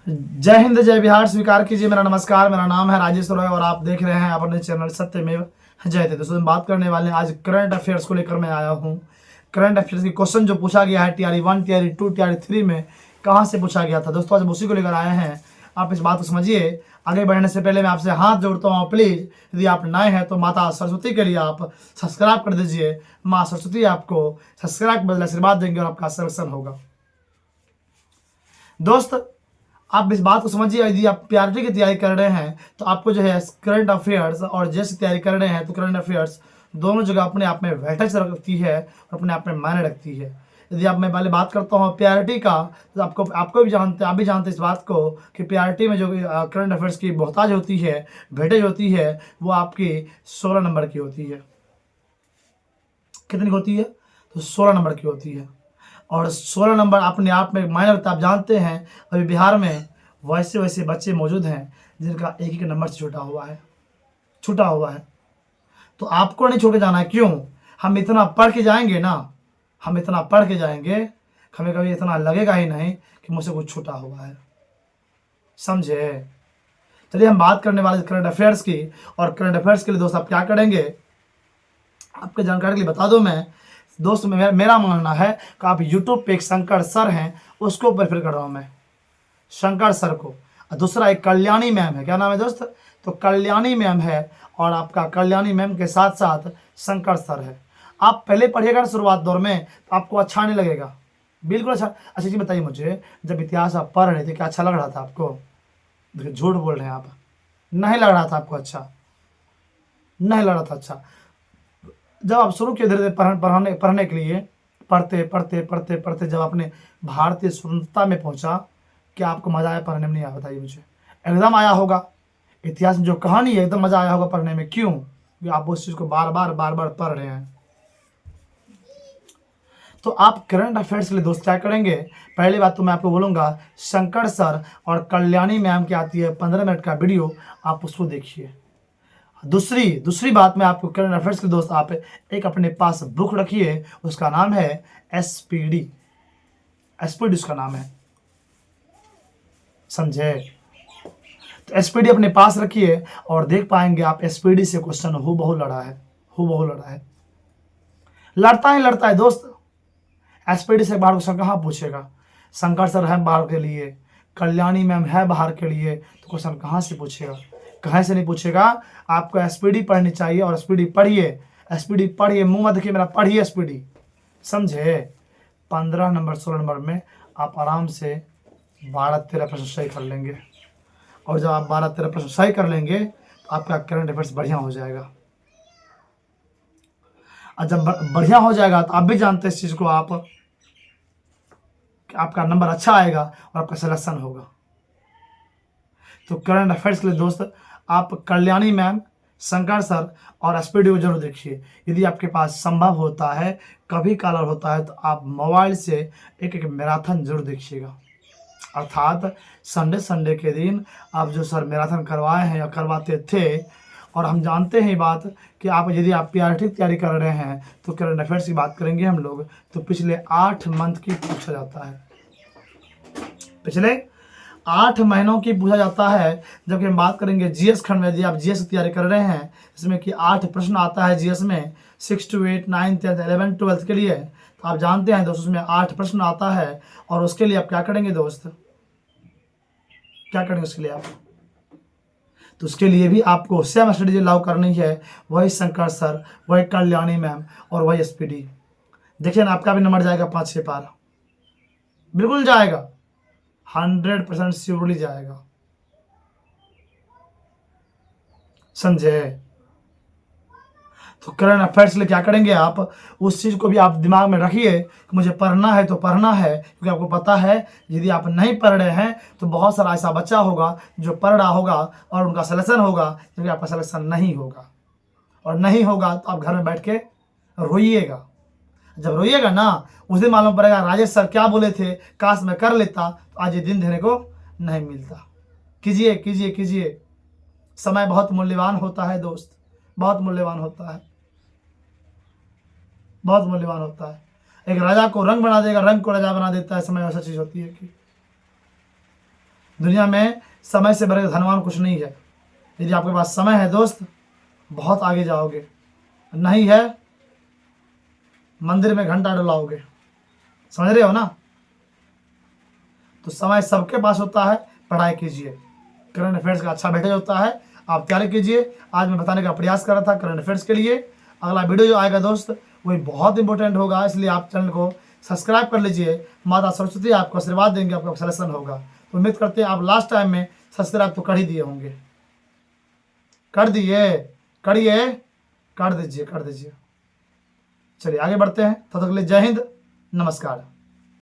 जय हिंद जय बिहार स्वीकार कीजिए। मेरा नमस्कार, मेरा नाम है राजेश रॉय और आप देख रहे हैं अपने चैनल सत्यमेव जयते। दोस्तों हम बात करने वाले हैं आज करंट अफेयर्स को लेकर मैं आया हूँ। करंट अफेयर्स की क्वेश्चन जो पूछा गया है टीआरई 1, टीआरई 2, टीआरई 3 में कहाँ से पूछा गया था दोस्तों, आज हम उसी को लेकर आए हैं। आप इस बात को समझिए। आगे बढ़ने से पहले मैं आपसे हाथ जोड़ता हूँ, प्लीज़ यदि आप नए हैं तो माता सरस्वती के लिए आप सब्सक्राइब कर दीजिए। माँ सरस्वती आपको सब्सक्राइब बदले आशीर्वाद देंगे और आपका सिलेक्शन होगा। दोस्त आप इस बात को समझिए, यदि आप पीआरटी की तैयारी कर रहे हैं तो आपको जो है करंट अफेयर्स और जैसे तैयारी कर रहे हैं तो करंट अफेयर्स दोनों जगह अपने आप में वेटेज रखती है और अपने आप में मायने रखती है। यदि आप मैं पहले बात करता हूँ पीआरटी का, तो आपको भी जानते आप भी जानते हैं इस बात को कि पीआरटी में जो करंट अफेयर्स की बहुताज होती है, वेटेज होती है, वो आपकी 16 नंबर की होती है। कितनी की होती है? तो 16 नंबर की होती है। और 16 नंबर अपने आप में मायने रखता है। आप जानते हैं अभी बिहार में वैसे वैसे बच्चे मौजूद हैं जिनका एक एक नंबर से छूटा हुआ है। तो आपको नहीं छोड़ के जाना है। क्यों? हम इतना पढ़ के जाएंगे ना, हम इतना पढ़ के जाएंगे, हमें कभी इतना लगेगा ही नहीं कि मुझसे कुछ छूटा हुआ है। समझे? चलिए हम बात करने वाले करंट अफेयर्स की। और करंट अफेयर्स के लिए दोस्त आप क्या करेंगे, आपके जानकारी के लिए बता दूं मैं दोस्त, मेरा मानना है कि आप यूट्यूब पे एक शंकर सर हैं उसको प्रेफर कर रहा हूँ मैं, शंकर सर को। और दूसरा एक कल्याणी मैम है। क्या नाम है दोस्त? तो कल्याणी मैम है। और आपका कल्याणी मैम के साथ साथ शंकर सर है। आप पहले पढ़िएगा ना शुरुआत दौर में तो आपको अच्छा नहीं लगेगा, बिल्कुल अच्छा जी बताइए मुझे, जब इतिहास आप पढ़ रहे थे क्या अच्छा लग रहा था आपको? देखिए झूठ बोल रहे हैं आप, नहीं लग रहा था आपको अच्छा, नहीं लग रहा था अच्छा। जब आप शुरू किए धीरे धीरे पढ़ने के लिए, पढ़ते पढ़ते पढ़ते पढ़ते जब आपने भारतीय स्वतंत्रता में पहुंचा, क्या आपको मजा आया पढ़ने में? नहीं आया? बताइए मुझे। एकदम आया होगा। इतिहास में जो कहानी है एकदम मजा आया होगा पढ़ने में। क्यों? क्योंकि आप उस चीज को बार बार पढ़ रहे हैं। तो आप करंट अफेयर्स के लिए दोस्त क्या करेंगे, पहली बात तो मैं आपको बोलूंगा शंकर सर और कल्याणी मैम की आती है 15 मिनट का वीडियो, आप उसको देखिए। दूसरी बात मैं आपको करंट अफेयर्स के दोस्त, आप एक अपने पास बुक रखिए, उसका नाम है एसपीडी। एसपीडी उसका नाम है, समझे? तो एसपीडी अपने पास रखिए और देख पाएंगे आप एसपीडी से क्वेश्चन हूबहू लड़ा है, हूबहू लड़ा है, लड़ता है दोस्त। एसपीडी से बाहर क्वेश्चन कहाँ पूछेगा? शंकर सर है बाहर के लिए, कल्याणी मैम है बाहर के लिए, तो क्वेश्चन कहाँ से पूछेगा? कहीं से नहीं पूछेगा। आपको एसपीडी पढ़नी चाहिए और एसपीडी पढ़िए। एसपीडी पढ़िए, मुंह मत देखिए मेरा, पढ़िए एसपीडी, समझे? 15 नंबर 16 नंबर में आप आराम से 12-13 प्रश्न सही कर लेंगे। और जब आप 12-13 प्रश्न सही कर लेंगे तो आपका करंट अफेयर्स बढ़िया हो जाएगा। और जब बढ़िया हो जाएगा तो आप भी जानते हैं इस चीज़ को, आप कि आपका नंबर अच्छा आएगा और आपका सिलेक्शन होगा। तो करंट अफेयर्स के लिए दोस्त आप कल्याणी मैम, शंकर सर और एसपीडी को जरूर देखिए। यदि आपके पास संभव होता है, कभी कलर होता है, तो आप मोबाइल से एक एक मैराथन जरूर देखिएगा। अर्थात संडे के दिन आप जो सर मैराथन करवाए हैं या करवाते थे, और हम जानते हैं ये बात कि आप यदि आप पीआरटी की तैयारी कर रहे हैं तो करंट अफेयर्स की बात करेंगे हम लोग, तो पिछले 8 मंथ की पूछा जाता है, पिछले 8 महीनों की पूछा जाता है। जबकि हम बात करेंगे जीएस खंड में, यदि आप जीएस की तैयारी कर रहे हैं इसमें कि 8 प्रश्न आता है जीएस में, 6 to 8, 9, 10, 11, 12 के लिए, तो आप जानते हैं दोस्तों उसमें 8 प्रश्न आता है। और उसके लिए आप क्या करेंगे दोस्त, क्या करेंगे उसके लिए आप? तो उसके लिए भी आपको सेम स्ट्रेटेजी लागू करनी है, वही शंकर सर, वही कल्याणी मैम और वही एसपीडी। देखिए ना, आपका भी नंबर जाएगा 5-6 पार, बिल्कुल जाएगा, 100% श्योरली जाएगा, समझे? तो करंट अफेयर्स के लिए क्या करेंगे आप, उस चीज़ को भी आप दिमाग में रखिए कि मुझे पढ़ना है तो पढ़ना है। क्योंकि आपको पता है यदि आप नहीं पढ़ रहे हैं तो बहुत सारा ऐसा बच्चा होगा जो पढ़ रहा होगा और उनका सिलेक्शन होगा, क्योंकि आपका सिलेक्शन नहीं होगा। और नहीं होगा तो आप घर में बैठ के रोइएगा। जब रोइएगा ना, उस दिन मालूम पड़ेगा राजेश सर क्या बोले थे, काश मैं कर लेता तो आज ये दिन देने को नहीं मिलता। कीजिए कीजिए कीजिए, समय बहुत मूल्यवान होता है दोस्त, बहुत मूल्यवान होता है, बहुत मूल्यवान होता है। एक राजा को रंग बना देगा, रंग को राजा बना देता है समय, ऐसा चीज होती है कि दुनिया में समय से बड़े धनवान कुछ नहीं है। यदि आपके पास समय है दोस्त, बहुत आगे जाओगे, नहीं है मंदिर में घंटा डुलाओगे। समझ रहे हो ना? तो समय सबके पास होता है, पढ़ाई कीजिए। करंट अफेयर्स का अच्छा वेटेज होता है, आप तैयारी कीजिए। आज मैं बताने का प्रयास कर रहा था करंट अफेयर्स के लिए। अगला वीडियो जो आएगा दोस्त वही बहुत इंपॉर्टेंट होगा, इसलिए आप चैनल को सब्सक्राइब कर लीजिए। माता सरस्वती आपको आशीर्वाद देंगे, आपका सिलेक्शन होगा। तो उम्मीद करते हैं आप लास्ट टाइम में सब्सक्राइब तो कर ही दिए होंगे। कर दिए? करिए, कर दीजिए, कर दीजिए। चलिए आगे बढ़ते हैं। तब तक के लिए जय हिंद, नमस्कार।